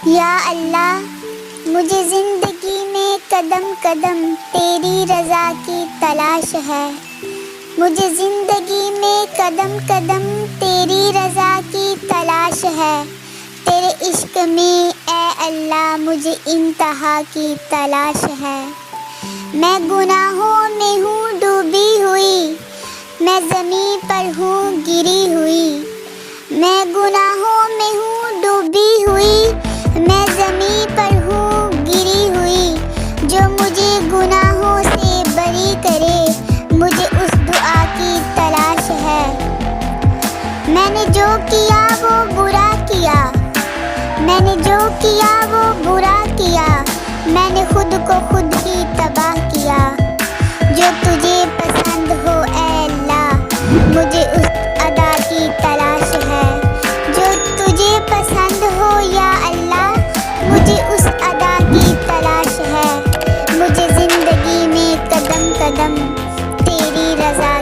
یا اللہ مجھے زندگی میں قدم قدم تیری رضا کی تلاش ہے، مجھے زندگی میں قدم قدم تیری رضا کی تلاش ہے، تیرے عشق میں اے اللہ مجھے انتہا کی تلاش ہے۔ میں گناہوں میں ہوں ڈوبی ہوئی، میں زمین پر ہوں گری ہوئی، میں گناہوں میں ہوں ڈوبی ہوئی، میں زمین پر ہوں گری ہوئی، جو مجھے گناہوں سے بری کرے مجھے اس دعا کی تلاش ہے۔ میں نے جو کیا وہ برا کیا، میں نے جو کیا وہ برا کیا، میں نے خود کو خود ہی تباہ کیا۔ جو تجھے پسند ہو اے اللہ مجھے اس ادا کی تلاش ہے، جو تجھے پسند ہو یا اللہ مجھے اس ادا کی تلاش ہے، مجھے زندگی میں قدم قدم تیری رضا